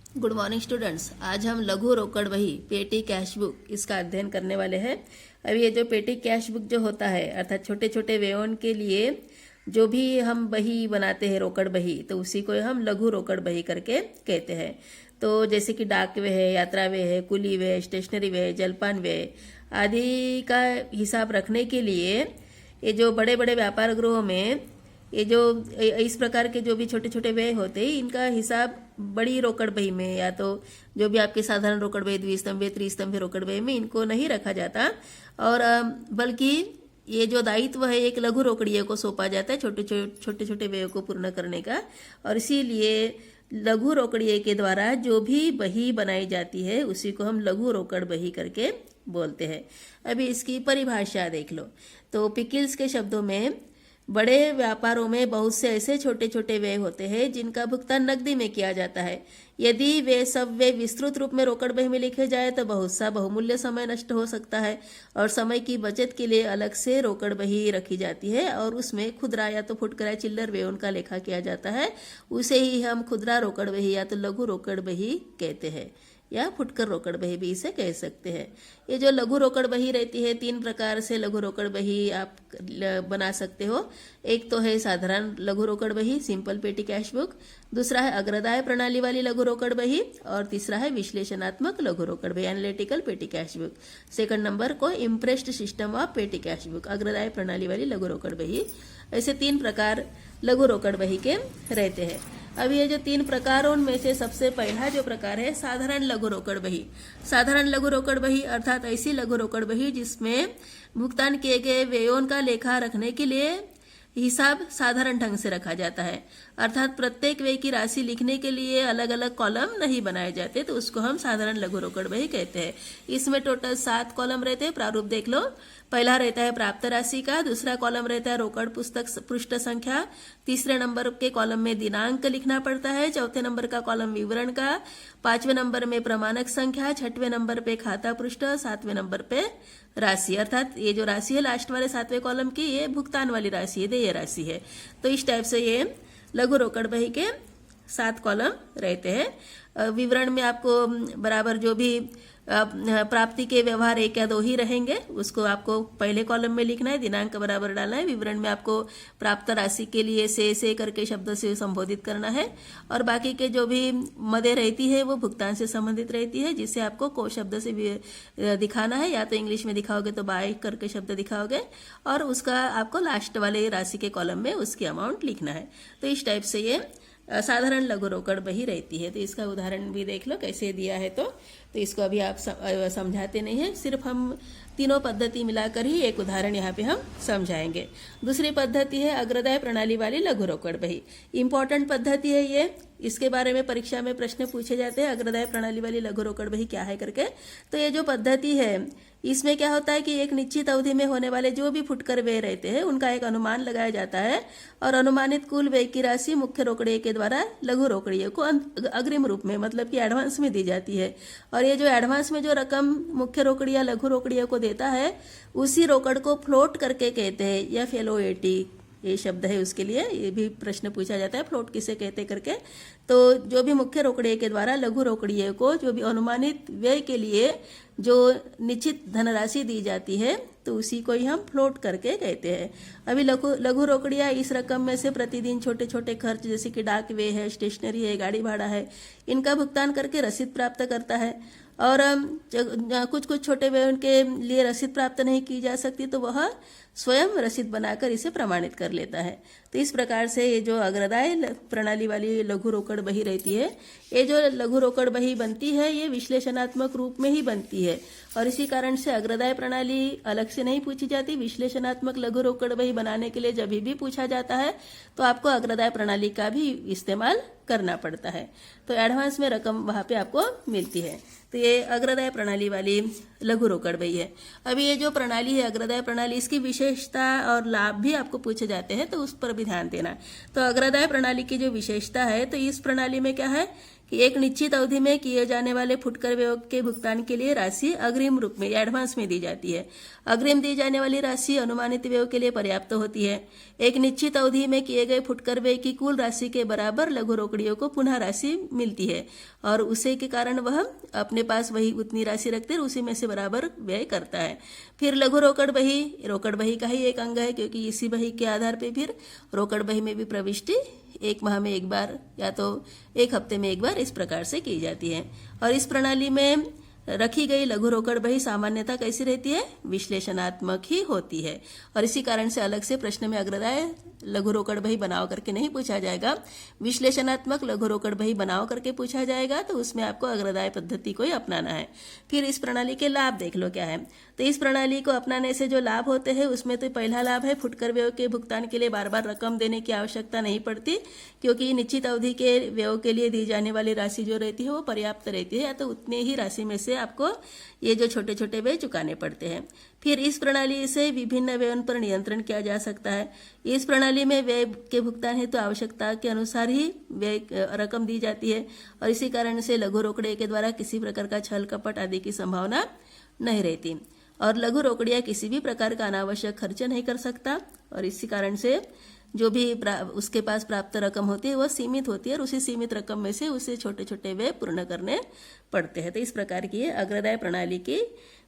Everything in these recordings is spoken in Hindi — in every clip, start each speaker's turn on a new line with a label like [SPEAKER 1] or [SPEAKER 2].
[SPEAKER 1] Good morning students. आज हम लघु रोकड़ बही पेटी कैश बुक इसका अध्ययन करने वाले हैं। अब ये जो पेटी कैश बुक जो होता है अर्थात छोटे छोटे व्ययों के लिए जो भी हम बही बनाते हैं रोकड़ बही, तो उसी को हम लघु रोकड़ बही करके कहते हैं। तो जैसे कि डाक व्यय है, यात्रा व्यय है, कुली व्यय, स्टेशनरी व्यय, जलपान व्यय आदि का हिसाब रखने के लिए ये जो बड़े बड़े व्यापार गृहों में ये जो इस प्रकार के जो भी छोटे छोटे व्यय होते हैं इनका हिसाब बड़ी रोकड़ बही में या तो जो भी आपके साधारण रोकड़ बही, द्विस्तंभीय त्रिस्तंभीय रोकड़ बही में इनको नहीं रखा जाता, और बल्कि ये जो दायित्व है एक लघु रोकड़िये को सौंपा जाता है छोटे छोटे व्ययों को पूर्ण करने का। और इसीलिए लघु रोकड़िये के द्वारा जो भी बही बनाई जाती है उसी को हम लघु रोकड़ बही करके बोलते हैं। अभी इसकी परिभाषा देख लो। तो पिकिल्स के शब्दों में बड़े व्यापारों में बहुत से ऐसे छोटे छोटे व्यय होते हैं जिनका भुगतान नकदी में किया जाता है। यदि वे सब व्यय विस्तृत रूप में रोकड़ बही में लिखे जाए तो बहुत सा बहुमूल्य समय नष्ट हो सकता है, और समय की बचत के लिए अलग से रोकड़ बही रखी जाती है और उसमें खुदरा या तो फुटकर चिल्लर व्ययों का लेखा किया जाता है। उसे ही हम खुदरा रोकड़ बही या तो लघु रोकड़ बही कहते हैं, या फुटकर रोकड़ बही भी इसे कह सकते हैं। ये जो लघु रोकड़ बही रहती है, तीन प्रकार से लघु रोकड़ बही आप बना सकते हो। एक तो है साधारण लघु रोकड़ बही, सिंपल पेटी कैश बुक, दूसरा है अग्रदाय प्रणाली वाली लघु रोकड़ बही, और तीसरा है विश्लेषणात्मक लघु रोकड़ बही, analytical petty cash book. Second number को impressed system of petty cash book, अग्रदाय प्रणाली वाली लघु रोकड़ बही। ऐसे तीन प्रकार लघु रोकड़ बही के रहते हैं। अब ये जो तीन प्रकारों में से सबसे पहला जो प्रकार है साधारण लघु रोकड़ बही। साधारण लघु रोकड़ बही अर्थात ऐसी लघु रोकड़ बही जिसमें भुगतान किए गए व्ययों का लेखा रखने के लिए हिसाब साधारण ढंग से रखा जाता है, अर्थात प्रत्येक व्यय की राशि लिखने के लिए अलग अलग कॉलम नहीं बनाए जाते, तो उसको हम साधारण लघु रोकड़ बही कहते हैं। इसमें टोटल 7 कॉलम रहते हैं। प्रारूप देख लो। पहला रहता है प्राप्त राशि का, दूसरा कॉलम रहता है रोकड़ पुस्तक पृष्ठ संख्या, तीसरे नंबर के कॉलम में दिनांक लिखना पड़ता है, चौथे नंबर का कॉलम विवरण का, पांचवें नंबर में प्रमाणक संख्या, छठवें नंबर पे खाता पृष्ठ, सातवें नंबर पे राशि, अर्थात ये जो राशि है लास्ट वाले 7वें कॉलम की ये भुगतान वाली राशि है, देय राशि है। तो इस टाइप से ये लघु रोकड़ बही के 7 कॉलम रहते हैं। विवरण में आपको बराबर जो भी प्राप्ति के व्यवहार 1 या 2 ही रहेंगे, उसको आपको पहले कॉलम में लिखना है, दिनांक बराबर डालना है। विवरण में आपको प्राप्त राशि के लिए से करके शब्द से संबोधित करना है, और बाकी के जो भी मदे रहती है वो भुगतान से संबंधित रहती है, जिसे आपको को शब्द से भी दिखाना है, या तो इंग्लिश में दिखाओगे तो बाय करके शब्द दिखाओगे, और उसका आपको लास्ट वाले राशि के कॉलम में उसकी अमाउंट लिखना है। तो इस टाइप से ये साधारण लघु रोकड़ बही रहती है। तो इसका उदाहरण भी देख लो कैसे दिया है। तो इसको अभी आप समझाते नहीं है, सिर्फ हम तीनों पद्धति मिलाकर ही एक उदाहरण यहाँ पे हम समझाएंगे। दूसरी पद्धति है अग्रदाय प्रणाली वाली लघु रोकड़ बही। इंपॉर्टेंट पद्धति है ये, इसके बारे में परीक्षा में प्रश्न पूछे जाते हैं, अग्रदाय प्रणाली वाली लघु रोकड़ बही क्या है करके। तो ये जो पद्धति है इसमें क्या होता है कि एक निश्चित अवधि में होने वाले जो भी फुटकर व्यय रहते हैं उनका एक अनुमान लगाया जाता है, और अनुमानित कुल व्यय की राशि मुख्य रोकड़िये के द्वारा लघु रोकड़िये को अग्रिम रूप में मतलब कि एडवांस में दी जाती है। और ये जो एडवांस में जो रकम मुख्य रोकड़िया लघु रोकड़िये को देता है उसी रोकड़ को फ्लोट करके कहते हैं, FLOAT ये शब्द है उसके लिए। ये भी प्रश्न पूछा जाता है फ्लोट किसे कहते करके। तो जो भी मुख्य रोकड़िये के द्वारा लघु रोकड़िये को जो भी अनुमानित व्यय के लिए जो निश्चित धनराशि दी जाती है तो उसी को ही हम फ्लोट करके कहते हैं। अभी लघु रोकड़िया इस रकम में से प्रतिदिन छोटे छोटे खर्च जैसे कि डाक व्यय है, स्टेशनरी है, गाड़ी भाड़ा है, इनका भुगतान करके रसीद प्राप्त करता है। और कुछ छोटे व्ययों के लिए रसीद प्राप्त नहीं की जा सकती तो वह स्वयं रसीद बनाकर इसे प्रमाणित कर लेता है। तो इस प्रकार से ये जो अग्रदाय प्रणाली वाली लघु रोकड़ बही रहती है, ये जो लघु रोकड़ बही बनती है ये विश्लेषणात्मक रूप में ही बनती है, और इसी कारण से अग्रदाय प्रणाली अलग से नहीं पूछी जाती। विश्लेषणात्मक लघु रोकड़ बही बनाने के लिए जब भी पूछा जाता है तो आपको अग्रदाय प्रणाली का भी इस्तेमाल करना पड़ता है। तो एडवांस में रकम वहां पे आपको मिलती है। तो ये अग्रदाय प्रणाली वाली लघु रोकड़ बही है। अभी ये जो प्रणाली है अग्रदाय प्रणाली, इसकी विशेषता और लाभ भी आपको पूछे जाते हैं, तो उस पर भी ध्यान देना। तो अग्रदाय प्रणाली की जो विशेषता है तो इस प्रणाली में क्या है कि एक निश्चित अवधि में किए जाने वाले फुटकर व्यय के भुगतान के लिए राशि अग्रिम रूप में या एडवांस में दी जाती है। अग्रिम दी जाने वाली राशि अनुमानित व्यय के लिए पर्याप्त होती है। एक निश्चित अवधि में किए गए फुटकर व्यय की कुल राशि के बराबर लघु रोकड़ियों को पुनः राशि मिलती है और उसे के कारण वह अपने पास वही उतनी राशि रखते हैं, उसी में से बराबर व्यय करता है। फिर लघु रोकड़ बही का ही एक अंग है, क्योंकि इसी बही के आधार पर फिर रोकड़ बही में भी प्रविष्टि एक माह में एक बार या तो एक हफ्ते में एक बार इस प्रकार से की जाती है। और इस प्रणाली में रखी गई लघु रोकड़ बही सामान्यतः कैसी रहती है? विश्लेषणात्मक ही होती है और इसी कारण से अलग से प्रश्न में अग्रदाय लघु रोकड़ बही बनाओ करके नहीं पूछा जाएगा। विश्लेषणात्मक लघु रोकड़ बही बनाओ करके पूछा जाएगा, तो उसमें आपको अग्रदाय पद्धति को ही अपनाना है। फिर इस प्रणाली के लाभ देख लो क्या है। तो इस प्रणाली को अपनाने से जो लाभ होते हैं उसमें तो पहला लाभ है, फुटकर व्यय के भुगतान के लिए बार बार रकम देने की आवश्यकता नहीं पड़ती, क्योंकि निश्चित अवधि के व्यय के लिए दी जाने वाली राशि जो रहती है वो पर्याप्त रहती है, या तो उतने ही राशि में से आपको ये जो छोटे छोटे व्यय चुकाने पड़ते हैं। फिर इस प्रणाली से विभिन्न व्ययों पर नियंत्रण किया जा सकता है। इस प्रणाली में व्यय के भुगतान हेतु आवश्यकता के अनुसार ही व्यय रकम दी जाती है और इसी कारण से लघु रोकड़े के द्वारा किसी प्रकार का छल कपट आदि की संभावना नहीं रहती और लघु रोकड़िया किसी भी प्रकार का अनावश्यक खर्च नहीं कर सकता और इसी कारण से जो भी उसके पास प्राप्त रकम होती है वह सीमित होती है और उसी सीमित रकम में से उसे छोटे छोटे व्यय पूर्ण करने पड़ते हैं। तो इस प्रकार की अग्रदाय प्रणाली की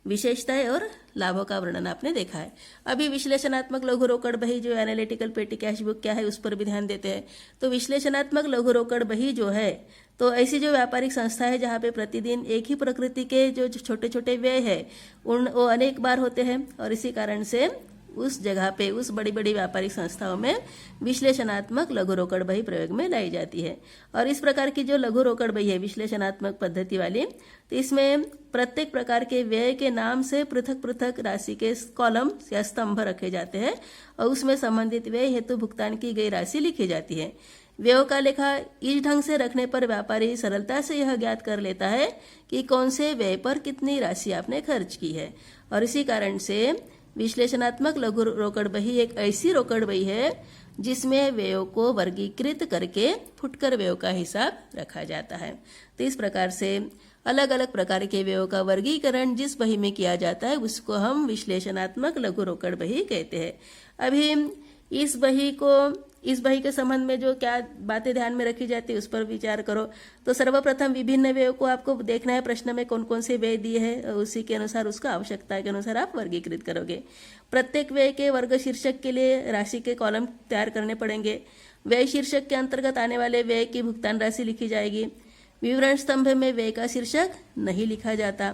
[SPEAKER 1] विशेषताएं और लाभों का वर्णन आपने देखा है। अभी विश्लेषणात्मक लघु रोकड़ बही जो एनालिटिकल पेटी कैश बुक क्या है उस पर भी ध्यान देते हैं। तो विश्लेषणात्मक लघु रोकड़ बही जो है, तो ऐसी जो व्यापारिक संस्था है जहाँ पे प्रतिदिन एक ही प्रकृति के जो छोटे छोटे व्यय है वो अनेक बार होते हैं और इसी कारण से उस जगह पे उस बड़ी बड़ी व्यापारिक संस्थाओं में विश्लेषणात्मक लघु रोकड़ बही प्रयोग में लाई जाती है। और इस प्रकार की जो लघु रोकड़ बही है विश्लेषणात्मक पद्धति वाली, तो इसमें प्रत्येक प्रकार के व्यय के नाम से पृथक पृथक राशि के कॉलम या स्तंभ रखे जाते हैं और उसमें संबंधित व्यय हेतु भुगतान की गई राशि लिखी जाती है। व्ययों का लेखा इस ढंग से रखने पर व्यापारी सरलता से यह ज्ञात कर लेता है कि कौन से व्यय पर कितनी राशि आपने खर्च की है और इसी कारण से विश्लेषणात्मक लघु रोकड़ बही एक ऐसी रोकड़ बही है जिसमें व्ययों को वर्गीकृत करके फुटकर व्ययों का हिसाब रखा जाता है। तो इस प्रकार से अलग अलग प्रकार के व्ययों का वर्गीकरण जिस बही में किया जाता है उसको हम विश्लेषणात्मक लघु रोकड़ बही कहते हैं। अभी इस बही के संबंध में जो क्या बातें ध्यान में रखी जाती है उस पर विचार करो। तो सर्वप्रथम विभिन्न व्ययों को आपको देखना है प्रश्न में कौन कौन से व्यय दिए हैं, उसी के अनुसार उसका आवश्यकता के अनुसार आप वर्गीकृत करोगे। प्रत्येक व्यय के वर्ग शीर्षक के लिए राशि के कॉलम तैयार करने पड़ेंगे। व्यय शीर्षक के अंतर्गत आने वाले व्यय की भुगतान राशि लिखी जाएगी। विवरण स्तंभ में व्यय का शीर्षक नहीं लिखा जाता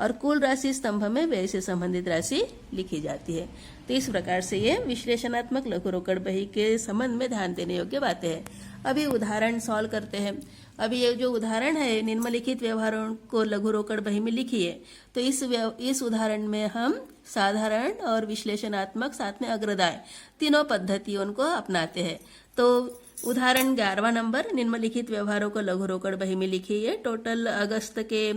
[SPEAKER 1] और कुल राशि स्तंभ में व्यय से संबंधित राशि लिखी जाती है। तो इस प्रकार से ये विश्लेषणात्मक लघु रोकड़ बही के संबंध में ध्यान देने योग्य बातें हैं। अभी उदाहरण सॉल्व करते हैं। अभी ये जो उदाहरण है निम्नलिखित व्यवहारों को लघु रोकड़ बही में लिखिए। तो इस उदाहरण में हम साधारण और विश्लेषणात्मक साथ में अग्रदाय तीनों पद्धतियों को अपनाते हैं। तो उदाहरण 11वां नंबर, निम्नलिखित व्यवहारों को लघु रोकड़ बही में लिखिए। टोटल अगस्त के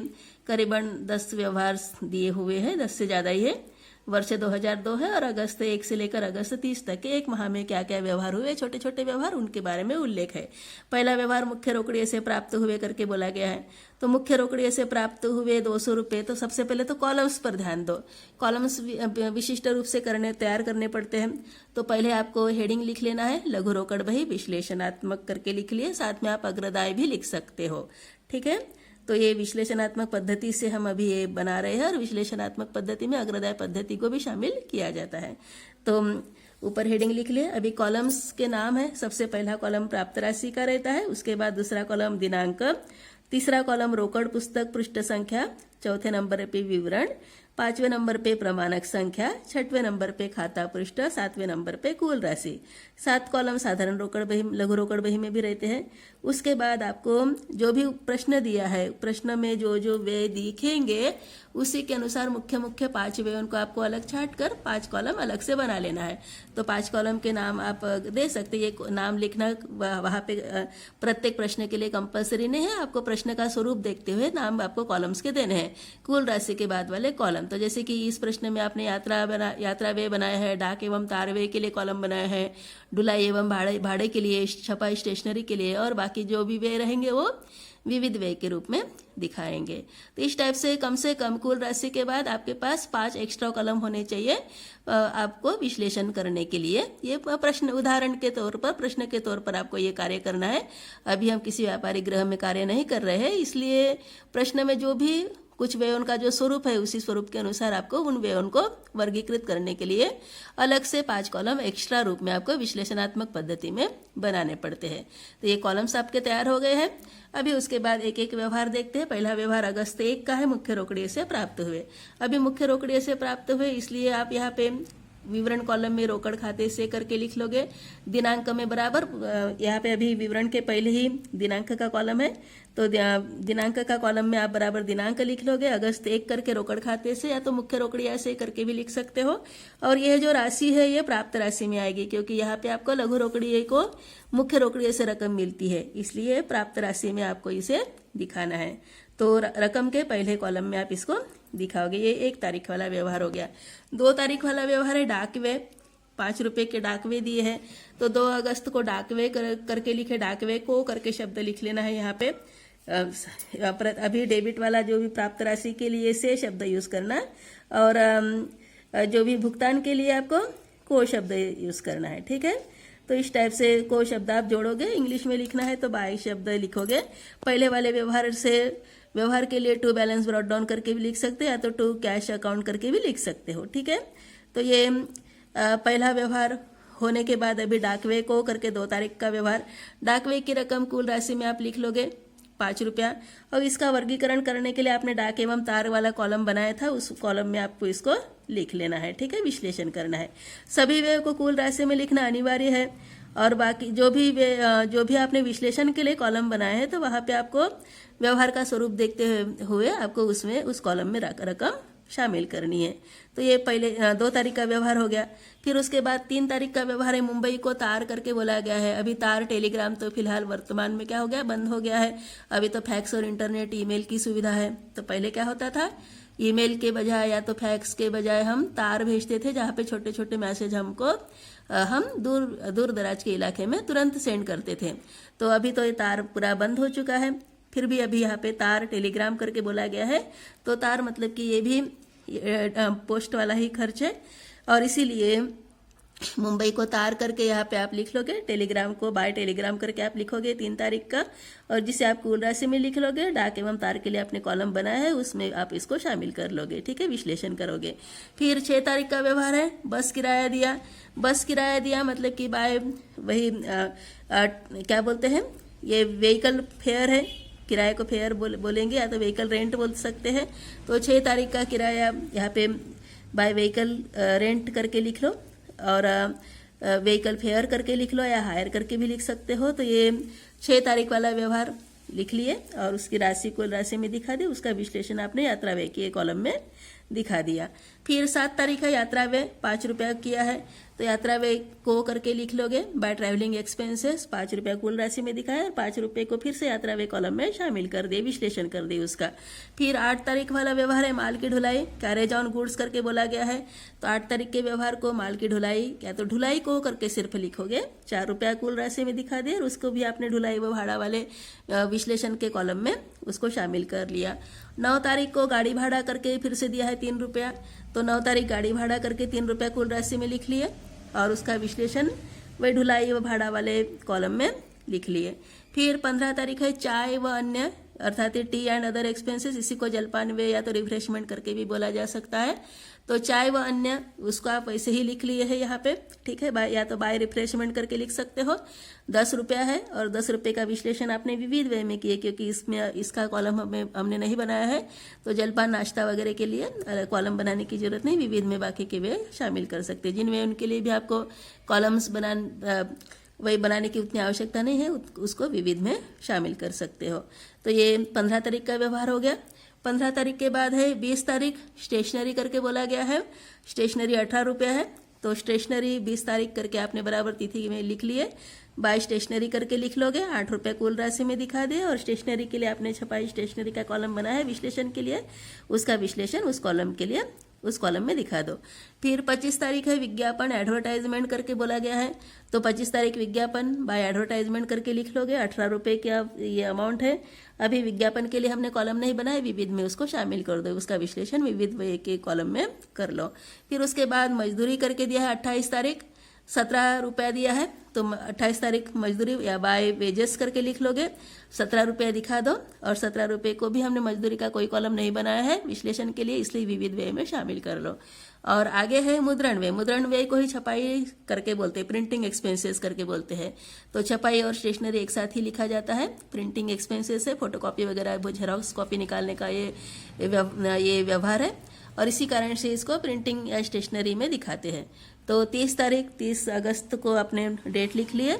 [SPEAKER 1] करीबन 10 व्यवहार दिए हुए हैं, 10 से ज्यादा ही है। वर्ष 2002 है और अगस्त 1 से लेकर अगस्त 30 तक के एक माह में क्या क्या व्यवहार हुए, छोटे छोटे व्यवहार, उनके बारे में उल्लेख है। पहला व्यवहार मुख्य रोकड़िए से प्राप्त हुए करके बोला गया है। तो मुख्य रोकड़िए से प्राप्त हुए 200 रुपये। तो सबसे पहले तो कॉलम्स पर ध्यान दो। कॉलम्स विशिष्ट रूप से तैयार करने पड़ते हैं। तो पहले आपको हेडिंग लिख लेना है, लघु रोकड़ बही विश्लेषणात्मक करके लिख लिए, साथ में आप अग्रदाय भी लिख सकते हो। ठीक है, तो ये विश्लेषणात्मक पद्धति से हम अभी ये बना रहे हैं और विश्लेषणात्मक पद्धति में अग्रदाय पद्धति को भी शामिल किया जाता है। तो ऊपर हेडिंग लिख लिए। अभी कॉलम्स के नाम है। सबसे पहला कॉलम प्राप्त राशि का रहता है, उसके बाद दूसरा कॉलम दिनांक, तीसरा कॉलम रोकड़ पुस्तक पृष्ठ संख्या, चौथे नंबर पे विवरण, 5वें नंबर पे प्रमाणक संख्या, 6वें नंबर पे खाता पृष्ठ, 7वें नंबर पे कुल राशि। 7 कॉलम साधारण रोकड़ बही लघु रोकड़ बही में भी रहते हैं। उसके बाद आपको जो भी प्रश्न दिया है, प्रश्न में जो जो व्यय दिखेंगे उसी के अनुसार मुख्य 5 व्ययों को आपको अलग छाट कर 5 कॉलम अलग से बना लेना है। तो 5 कॉलम के नाम आप दे सकते हैं। ये नाम लिखना वहाँ पे प्रत्येक प्रश्न के लिए कंपलसरी नहीं है, आपको प्रश्न का स्वरूप देखते हुए नाम आपको कॉलम्स के देने हैं। कुल राशि के बाद वाले कॉलम, तो जैसे कि इस प्रश्न में आपने यात्रा व्यय बनाया है, डाक एवं तार व्यय के लिए कॉलम बनाया है, ढुलाई एवं भाड़े के लिए, छपाई स्टेशनरी के लिए, और बाकी जो भी व्यय रहेंगे वो विविध व्यय के रूप में दिखाएंगे। तो इस टाइप से कम कुल राशि के बाद आपके पास 5 एक्स्ट्रा कॉलम होने चाहिए आपको विश्लेषण करने के लिए। ये प्रश्न उदाहरण के तौर पर, प्रश्न के तौर पर आपको ये कार्य करना है। अभी हम किसी व्यापारिक गृह में कार्य नहीं कर रहे हैं, इसलिए प्रश्न में जो भी कुछ व्ययों का जो स्वरूप है उसी स्वरूप के अनुसार आपको उन व्ययों को वर्गीकृत करने के लिए अलग से 5 कॉलम एक्स्ट्रा रूप में आपको विश्लेषणात्मक पद्धति में बनाने पड़ते हैं। तो ये कॉलम्स आपके तैयार हो गए हैं। अभी उसके बाद एक एक व्यवहार देखते हैं। पहला व्यवहार अगस्त 1 का है, मुख्य रोकड़िए से प्राप्त हुए। अभी मुख्य रोकड़िए से प्राप्त हुए, इसलिए आप यहाँ पे विवरण कॉलम में रोकड़ खाते से करके लिख लोगे। दिनांक में बराबर, यहाँ पे अभी विवरण के पहले ही दिनांक का कॉलम है, तो दिनांक का कॉलम में आप बराबर दिनांक लिख लोगे। अगस्त 1 करके रोकड़ खाते से या तो मुख्य रोकड़िया से करके भी लिख सकते हो। और यह जो राशि है ये प्राप्त राशि में आएगी, क्योंकि यहाँ पे आपको लघु रोकड़िए को मुख्य रोकड़िए से रकम मिलती है, इसलिए प्राप्त राशि में आपको इसे दिखाना है। तो रकम के पहले कॉलम में आप इसको दिखाओगे। ये 1 तारीख वाला व्यवहार हो गया। 2 तारीख वाला व्यवहार है डाकवे। 5 रुपए के डाकवे दिए हैं, तो 2 अगस्त को डाकवे करके लिखे। डाकवे को करके शब्द लिख लेना है यहाँ पे। अभी डेबिट वाला जो भी प्राप्त राशि के लिए से शब्द यूज करना, और जो भी भुगतान के लिए आपको को शब्द यूज करना है। ठीक है, तो इस टाइप से को शब्द आप जोड़ोगे। इंग्लिश में लिखना है तो बाई शब्द लिखोगे। पहले वाले व्यवहार के लिए टू बैलेंस ब्रॉट डाउन करके भी लिख सकते हैं, या तो टू कैश अकाउंट करके भी लिख सकते हो। ठीक है, तो ये पहला व्यवहार होने के बाद अभी डाकवे को करके 2 तारीख का व्यवहार। डाकवे की रकम कुल राशि में आप लिख लोगे 5 रुपया, और इसका वर्गीकरण करने के लिए आपने डाक एवं तार वाला कॉलम बनाया था, उस कॉलम में आपको इसको लिख लेना है। ठीक है, विश्लेषण करना है। सभी व्यय को कुल राशि में लिखना अनिवार्य है, और बाकी जो भी आपने विश्लेषण के लिए कॉलम बनाए हैं, तो वहां पे आपको व्यवहार का स्वरूप देखते हुए आपको उसमें उस कॉलम में रकम शामिल करनी है। तो ये पहले 2 तारीख का व्यवहार हो गया। फिर उसके बाद 3 तारीख का व्यवहार है। मुंबई को तार करके बोला गया है। अभी तार टेलीग्राम तो फिलहाल वर्तमान में क्या हो गया, बंद हो गया है। अभी तो फैक्स और इंटरनेट ईमेल की सुविधा है। तो पहले क्या होता था, ईमेल के बजाय या तो फैक्स के बजाय हम तार भेजते थे, जहाँ पे छोटे छोटे मैसेज हम दूर दराज के इलाके में तुरंत सेंड करते थे। तो अभी तो ये तार पूरा बंद हो चुका है। फिर भी अभी यहाँ पे तार टेलीग्राम करके बोला गया है। तो तार मतलब कि ये भी पोस्ट वाला ही खर्च है, और इसीलिए मुंबई को तार करके यहाँ पे आप लिख लोगे। टेलीग्राम को बाय टेलीग्राम करके आप लिखोगे 3 तारीख का, और जिसे आप कुल राशि में लिख लोगे। डाक एवं तार के लिए आपने कॉलम बनाया है, उसमें आप इसको शामिल कर लोगे। ठीक है, विश्लेषण करोगे। फिर 6 तारीख का व्यवहार है। बस किराया दिया। बस किराया दिया मतलब कि बाय वही क्या बोलते हैं, ये व्हीकल फेयर है। किराए को फेयर बोलेंगे, या तो व्हीकल रेंट बोल सकते हैं। तो 6 तारीख का किराया यहाँ पे बाय व्हीकल रेंट करके लिख लो, और व्हीकल फेयर करके लिख लो, या हायर करके भी लिख सकते हो। तो ये 6 तारीख वाला व्यवहार लिख लिए, और उसकी राशि कुल राशि में दिखा दी। उसका विश्लेषण आपने यात्रा व्यय के कॉलम में दिखा दिया। फिर 7 तारीख है यात्रा व्यय। 5 रुपया किया है, तो यात्रा व्यय को करके लिख लोगे। बाय ट्रैवलिंग एक्सपेंसेस 5 रुपया कुल राशि में दिखाया, और 5 रुपये को फिर से यात्रा व्यय कॉलम में शामिल कर दिए, विश्लेषण कर दिए उसका। फिर 8 तारीख वाला व्यवहार है माल की ढुलाई। कैरेज ऑन गुड्स करके बोला गया है। तो 8 तारीख के व्यवहार को माल की ढुलाई, या तो ढुलाई को करके सिर्फ लिखोगे। 4 रुपया कुल राशि में दिखा दिए, और उसको भी आपने ढुलाई व भाड़ा वाले विश्लेषण के कॉलम में उसको शामिल कर लिया। 9 तारीख को गाड़ी भाड़ा करके फिर से दिया है 3 रुपया। तो 9 तारीख गाड़ी भाड़ा करके 3 रुपया कुल राशि में लिख लिए, और उसका विश्लेषण वही ढुलाई व भाड़ा वाले कॉलम में लिख लिए। फिर 15 तारीख है चाय व अन्य, अर्थात टी एंड अदर एक्सपेंसेस। इसी को जलपान वे या तो रिफ्रेशमेंट करके भी बोला जा सकता है। तो चाय व अन्य उसको आप वैसे ही लिख लिए है यहाँ पे। ठीक है, या तो बाय रिफ्रेशमेंट करके लिख सकते हो। 10 रुपया है, और 10 रुपये का विश्लेषण आपने विविध वे में किए, क्योंकि इसमें इसका कॉलम हमने नहीं बनाया है। तो जलपान नाश्ता वगैरह के लिए कॉलम बनाने की जरूरत नहीं, विविध में बाकी के वे शामिल कर सकते हैं। जिन वे उनके लिए भी आपको कॉलम्स वही बनाने की उतनी आवश्यकता नहीं है, उसको विविध में शामिल कर सकते हो। तो ये 15 तारीख का व्यवहार हो गया। 15 तारीख के बाद है 20 तारीख स्टेशनरी करके बोला गया है। स्टेशनरी 18 रुपया है, तो स्टेशनरी 20 तारीख करके आपने बराबर तिथि में लिख लिए। बाय स्टेशनरी करके लिख लोगे। 8 रुपया कुल राशि में दिखा दिए, और स्टेशनरी के लिए आपने छपाई स्टेशनरी का कॉलम बनाया है विश्लेषण के लिए। उसका विश्लेषण उस कॉलम के लिए उस कॉलम में दिखा दो। फिर 25 तारीख है विज्ञापन एडवर्टाइजमेंट करके बोला गया है, तो 25 तारीख विज्ञापन बाय एडवर्टाइजमेंट करके लिख लोगे। 18 रुपये का ये अमाउंट है। अभी विज्ञापन के लिए हमने कॉलम नहीं बनाया, विविध में उसको शामिल कर दो, उसका विश्लेषण विविध के कॉलम में कर लो। फिर उसके बाद मजदूरी करके दिया है 28 तारीख, 17 रुपया दिया है, तो 28 तारीख मजदूरी या बाय वेजेस करके लिख लोगे। 17 रुपया दिखा दो, और 17 रुपये को भी हमने मजदूरी का कोई कॉलम नहीं बनाया है विश्लेषण के लिए, इसलिए विविध व्यय में शामिल कर लो। और आगे है मुद्रण व्यय। मुद्रण व्यय को ही छपाई करके बोलते हैं, प्रिंटिंग एक्सपेंसेस करके बोलते हैं। तो छपाई और स्टेशनरी एक साथ ही लिखा जाता है। प्रिंटिंग एक्सपेंसेस है फोटोकॉपी वगैरह, जेरोक्स कॉपी निकालने का ये व्यवहार है, और इसी कारण से इसको प्रिंटिंग या स्टेशनरी में दिखाते हैं। तो 30 अगस्त को आपने डेट लिख लिए,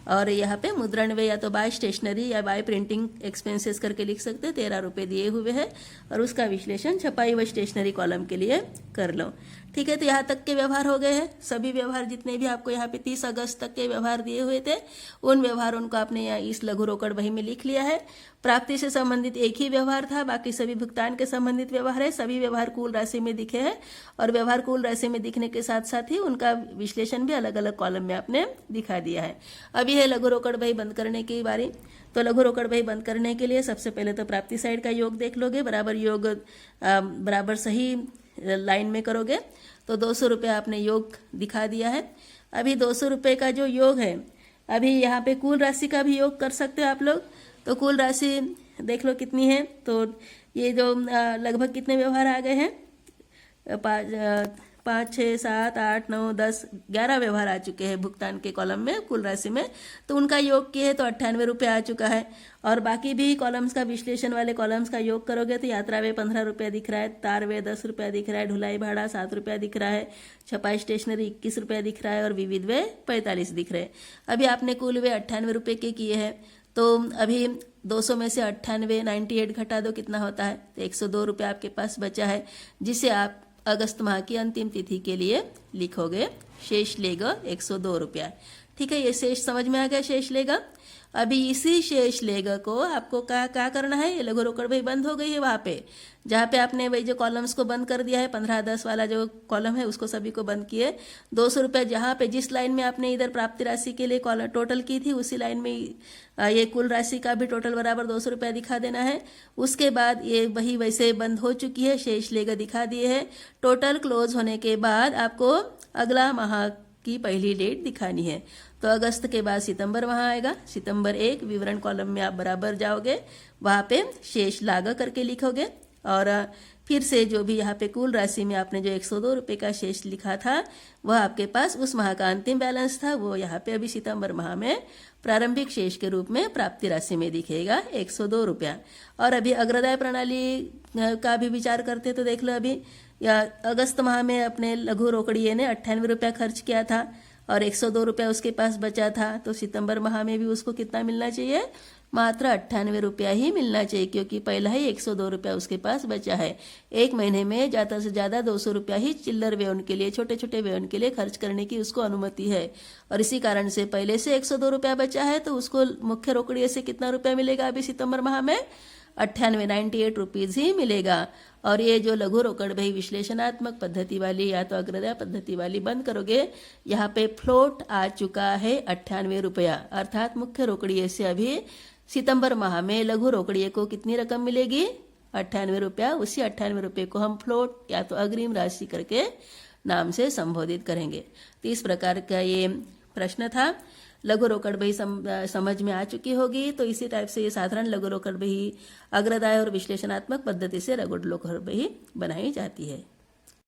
[SPEAKER 1] और यहाँ पे मुद्रण व्यय या तो बाय स्टेशनरी या बाय प्रिंटिंग एक्सपेंसेस करके लिख सकते हैं। 13 रुपये दिए हुए हैं, और उसका विश्लेषण छपाई व स्टेशनरी कॉलम के लिए कर लो। ठीक है, तो यहाँ तक के व्यवहार हो गए हैं। सभी व्यवहार जितने भी आपको यहाँ पे 30 अगस्त तक के व्यवहार दिए हुए थे, उन व्यवहारों को आपने यहाँ इस लघु रोकड़ बही में लिख लिया है। प्राप्ति से संबंधित एक ही व्यवहार था, बाकी सभी भुगतान के संबंधित व्यवहार है। सभी व्यवहार कुल राशि में दिखे हैं, और व्यवहार कुल राशि में दिखने के साथ साथ ही उनका विश्लेषण भी अलग अलग कॉलम में आपने दिखा दिया है। अभी है लघु रोकड़ बही बंद करने की बारी। तो लघु रोकड़ बही बंद करने के लिए सबसे पहले तो प्राप्ति साइड का योग देख लोगे, बराबर योग बराबर सही लाइन में करोगे। तो 200 रुपये आपने योग दिखा दिया है। अभी 200 रुपये का जो योग है, अभी यहाँ पे कुल राशि का भी योग कर सकते हो आप लोग। तो कुल राशि देख लो कितनी है। तो ये जो लगभग कितने व्यवहार आ गए हैं, 5, 6, 7, 8, 9, 10, 11 व्यवहार आ चुके हैं भुगतान के कॉलम में कुल राशि में। तो उनका योग किए तो 98 रुपये आ चुका है। और बाकी भी कॉलम्स का विश्लेषण वाले कॉलम्स का योग करोगे तो यात्रा व्यय 15 रुपया दिख रहा है, तार व्यय 10 रुपया दिख रहा है, ढुलाई भाड़ा 7 रुपया दिख रहा है, छपाई स्टेशनरी 21 रुपया दिख रहा है, और विविध व्यय 45 दिख रहे हैं। अभी आपने कुल व्यय 98 रुपये के किए हैं। तो अभी 200 में से 98 घटा दो, कितना होता है, तो 102 रुपये आपके पास बचा है, जिसे आप अगस्त माह की अंतिम तिथि के लिए लिखोगे। शेष लेगा 102 रुपया। ठीक है, ये शेष समझ में आ गया, शेष लेगा। अभी इसी शेष लेगा को आपको क्या करना है, ये लघु रोकड़ बही बंद हो गई है वहाँ पे, जहाँ पे आपने वही जो कॉलम्स को बंद कर दिया है, 15-10 वाला जो कॉलम है उसको सभी को बंद किए। 200 रुपये जहाँ पे जिस लाइन में आपने इधर प्राप्ति राशि के लिए टोटल की थी, उसी लाइन में ये कुल राशि का भी टोटल बराबर 200 रुपया दिखा देना है। उसके बाद ये वही वैसे बंद हो चुकी है, शेष लेगा दिखा दिए है। टोटल क्लोज होने के बाद आपको अगला माह की पहली डेट दिखानी है। तो अगस्त के बाद सितंबर माह आएगा। सितंबर 1 विवरण कॉलम में आप बराबर जाओगे, वहाँ पे शेष लागा करके लिखोगे, और फिर से जो भी यहाँ पे कुल राशि में आपने जो 102 रुपये का शेष लिखा था, वह आपके पास उस माह का अंतिम बैलेंस था, वो यहाँ पे अभी सितंबर माह में प्रारंभिक शेष के रूप में प्राप्ति राशि में दिखेगा 102 रुपया। और अभी अग्रदाय प्रणाली का भी विचार करते तो देख लो, अभी या अगस्त माह में अपने लघु रोकड़िए ने 98 रुपया खर्च किया था, और 102 रुपया उसके पास बचा था। तो सितंबर माह में भी उसको कितना मिलना चाहिए, मात्र 98 रुपया ही मिलना चाहिए, क्योंकि पहला ही 102 रुपया उसके पास बचा है। एक महीने में ज़्यादा से ज़्यादा 200 रुपया ही चिल्लर व्यय के लिए, छोटे छोटे व्यय के लिए खर्च करने की उसको अनुमति है। और इसी कारण से पहले से 102 रुपया बचा है, तो उसको मुख्य रोकड़िए से कितना रुपया मिलेगा अभी सितंबर माह में, 98 रुपीज़ ही मिलेगा। और ये जो लघु रोकड़ बही विश्लेषणात्मक पद्धति वाली या तो अग्रदाय पद्धति वाली बंद करोगे, यहाँ पे फ्लोट आ चुका है 98 रुपया, अर्थात मुख्य रोकड़िए से अभी सितंबर माह में लघु रोकड़िए को कितनी रकम मिलेगी, 98 रुपया। उसी 98 रुपये को हम फ्लोट या तो अग्रिम राशि करके नाम से संबोधित करेंगे। तो इस प्रकार का ये प्रश्न था। लघु रोकड़ बही समझ में आ चुकी होगी। तो इसी टाइप से ये साधारण लघु रोकड़ बही अग्रदाय और विश्लेषणात्मक पद्धति से लघु रोकड़ बही बनाई जाती है।